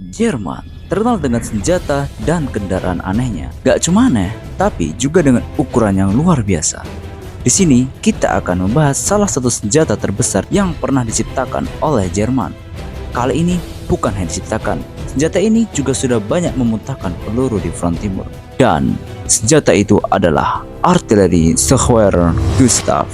Jerman terkenal dengan senjata dan kendaraan anehnya. Gak cuma aneh, tapi juga dengan ukuran yang luar biasa. Di sini kita akan membahas salah satu senjata terbesar yang pernah diciptakan oleh Jerman. Kali ini bukan hanya diciptakan, senjata ini juga sudah banyak memuntahkan peluru di front timur. Dan senjata itu adalah artileri Schuer Gustav.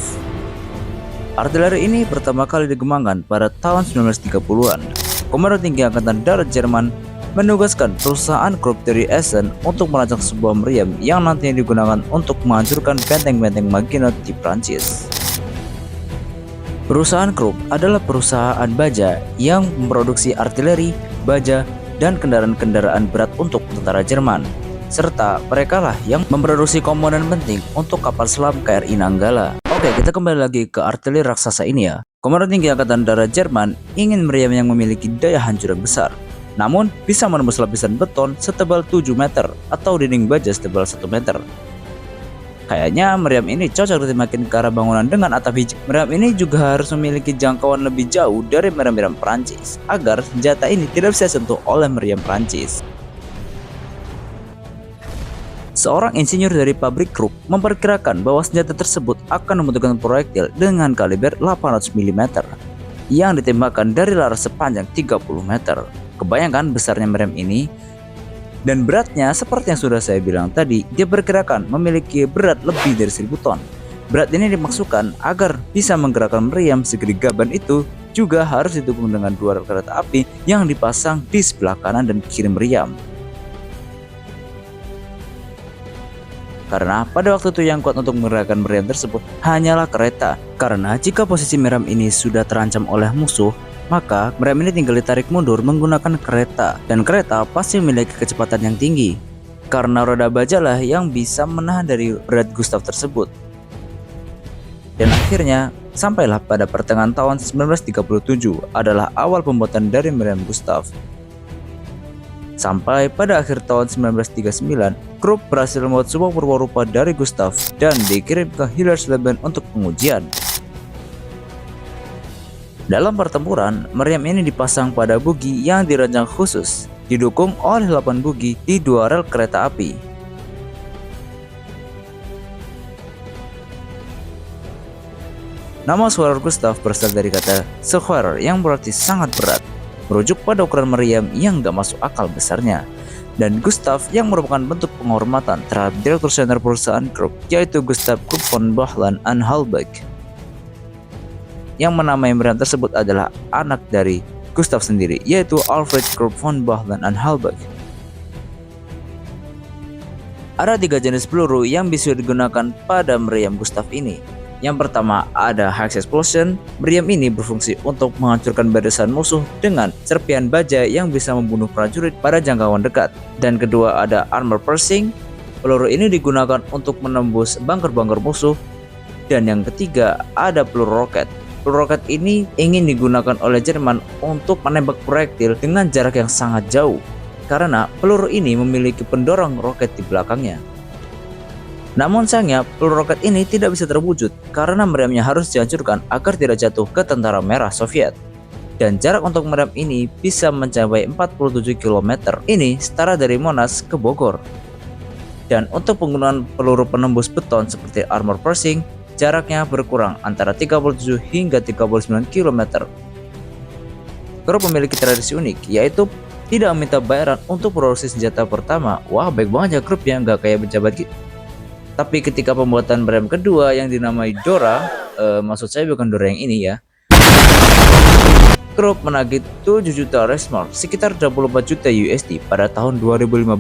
Artileri ini pertama kali dikembangkan pada tahun 1930-an. Komando Tinggi Angkatan Darat Jerman menugaskan perusahaan Krupp dari Essen untuk merancang sebuah meriam yang nantinya digunakan untuk menghancurkan benteng-benteng Maginot di Prancis. Perusahaan Krupp adalah perusahaan baja yang memproduksi artileri, baja, dan kendaraan-kendaraan berat untuk tentara Jerman. Serta mereka lah yang memproduksi komponen penting untuk kapal selam KRI Nanggala. Oke, kita kembali lagi ke artileri raksasa ini ya. Komando Tinggi Angkatan Darat Jerman ingin meriam yang memiliki daya hancur yang besar, namun bisa menembus lapisan beton setebal 7 meter atau dinding baja setebal 1 meter. Kayaknya meriam ini cocok dimakin ke arah bangunan dengan atap hijau. Meriam ini juga harus memiliki jangkauan lebih jauh dari meriam-meriam Prancis, agar senjata ini tidak bisa sentuh oleh meriam Prancis. Seorang insinyur dari pabrik Krupp memperkirakan bahwa senjata tersebut akan membutuhkan proyektil dengan kaliber 800 mm yang ditembakkan dari laras sepanjang 30 meter. Kebayangkan besarnya meriam ini, dan beratnya seperti yang sudah saya bilang tadi, dia perkirakan memiliki berat lebih dari 1000 ton. Berat ini dimaksudkan agar bisa menggerakkan meriam segede gaban itu juga harus didukung dengan 2 rel kereta api yang dipasang di sebelah kanan dan kiri meriam. Karena pada waktu itu yang kuat untuk menggerakkan meriam tersebut hanyalah kereta. Karena jika posisi meriam ini sudah terancam oleh musuh, maka meriam ini tinggal ditarik mundur menggunakan kereta. Dan kereta pasti memiliki kecepatan yang tinggi, karena roda baja lah yang bisa menahan dari berat Gustav tersebut. Dan akhirnya sampailah pada pertengahan tahun 1937 adalah awal pembuatan dari meriam Gustav. Sampai pada akhir tahun 1939, Krupp berhasil membuat sebuah rupa-rupa dari Gustav dan dikirim ke Hillersleben untuk pengujian. Dalam pertempuran, meriam ini dipasang pada bogi yang dirancang khusus, didukung oleh 8 bogi di 2 rel kereta api. Nama Schuer Gustav berasal dari kata Schuer yang berarti sangat berat, merujuk pada ukuran meriam yang gak masuk akal besarnya, dan Gustav yang merupakan bentuk penghormatan terhadap direktur senior perusahaan Krupp, yaitu Gustav Krupp von Bohlen-Anhalt-Beck. Yang menamai meriam tersebut adalah anak dari Gustav sendiri, yaitu Alfred Krupp von Bohlen-Anhalt-Beck. Ada 3 jenis peluru yang bisa digunakan pada meriam Gustav ini. Yang pertama ada Hex Explosion. Meriam ini berfungsi untuk menghancurkan barisan musuh dengan serpihan baja yang bisa membunuh prajurit pada jangkauan dekat. Dan kedua ada Armor Piercing. Peluru ini digunakan untuk menembus bunker-bunker musuh. Dan yang ketiga ada peluru roket. Peluru roket ini ingin digunakan oleh Jerman untuk menembak proyektil dengan jarak yang sangat jauh, karena peluru ini memiliki pendorong roket di belakangnya. Namun sayangnya peluru roket ini tidak bisa terwujud karena meriamnya harus dihancurkan agar tidak jatuh ke tentara merah Soviet. Dan jarak untuk meriam ini bisa mencapai 47 km. Ini setara dari Monas ke Bogor. Dan untuk penggunaan peluru penembus beton seperti Armor Piercing, jaraknya berkurang antara 37 hingga 39 km. Krupp memiliki tradisi unik, yaitu tidak meminta bayaran untuk produksi senjata pertama. Wah, baik banget ya Krupp ya, nggak kayak pejabat gitu. Tapi ketika pembuatan meriam kedua yang dinamai Dora, maksud saya bukan Dora yang ini ya, Krupp menagih 7 juta Reichsmark, sekitar 24 juta USD pada tahun 2015.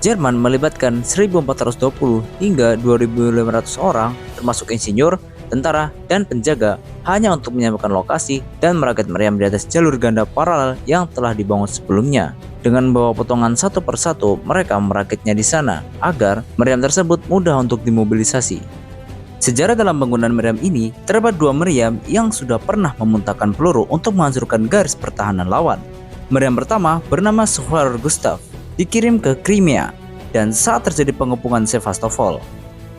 Jerman melibatkan 1420 hingga 2500 orang, termasuk insinyur, tentara, dan penjaga, hanya untuk menyiapkan lokasi dan merakit meriam di atas jalur ganda paralel yang telah dibangun sebelumnya. Dengan membawa potongan satu persatu, mereka merakitnya di sana agar meriam tersebut mudah untuk dimobilisasi. Sejarah dalam penggunaan meriam ini, terdapat 2 meriam yang sudah pernah memuntahkan peluru untuk menghancurkan garis pertahanan lawan. Meriam pertama bernama Schuer Gustav, dikirim ke Crimea, dan saat terjadi pengepungan Sevastopol.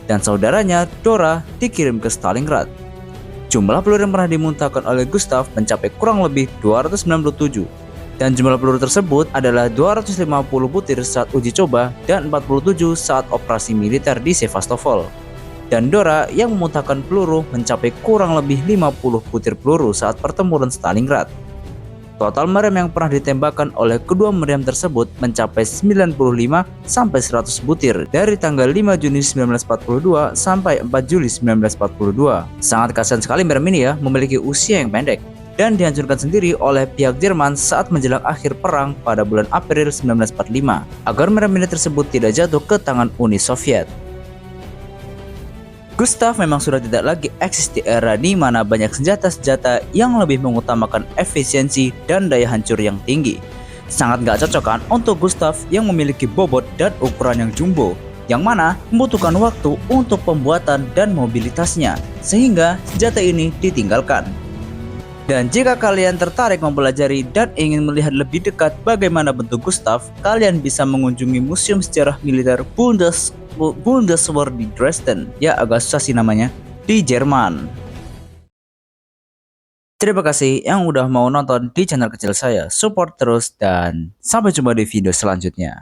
Dan saudaranya Dora dikirim ke Stalingrad. Jumlah peluru yang pernah dimuntahkan oleh Gustav mencapai kurang lebih 297. Dan jumlah peluru tersebut adalah 250 butir saat uji coba dan 47 saat operasi militer di Sevastopol. Dan Dora yang memuntahkan peluru mencapai kurang lebih 50 butir peluru saat pertempuran Stalingrad. Total meriam yang pernah ditembakkan oleh kedua meriam tersebut mencapai 95 sampai 100 butir dari tanggal 5 Juni 1942 sampai 4 Juli 1942. Sangat kasihan sekali meriam ini ya, memiliki usia yang pendek dan dihancurkan sendiri oleh pihak Jerman saat menjelang akhir perang pada bulan April 1945 agar meriam ini tersebut tidak jatuh ke tangan Uni Soviet. Gustav memang sudah tidak lagi eksis di era di mana banyak senjata-senjata yang lebih mengutamakan efisiensi dan daya hancur yang tinggi. Sangat gak cocok kan untuk Gustav yang memiliki bobot dan ukuran yang jumbo, yang mana membutuhkan waktu untuk pembuatan dan mobilitasnya, sehingga senjata ini ditinggalkan. Dan jika kalian tertarik mempelajari dan ingin melihat lebih dekat bagaimana bentuk Gustav, kalian bisa mengunjungi Museum Sejarah Militer Bundeswehr di Dresden, ya agak susah sih namanya, di Jerman. Terima kasih yang udah mau nonton di channel kecil saya, support terus dan sampai jumpa di video selanjutnya.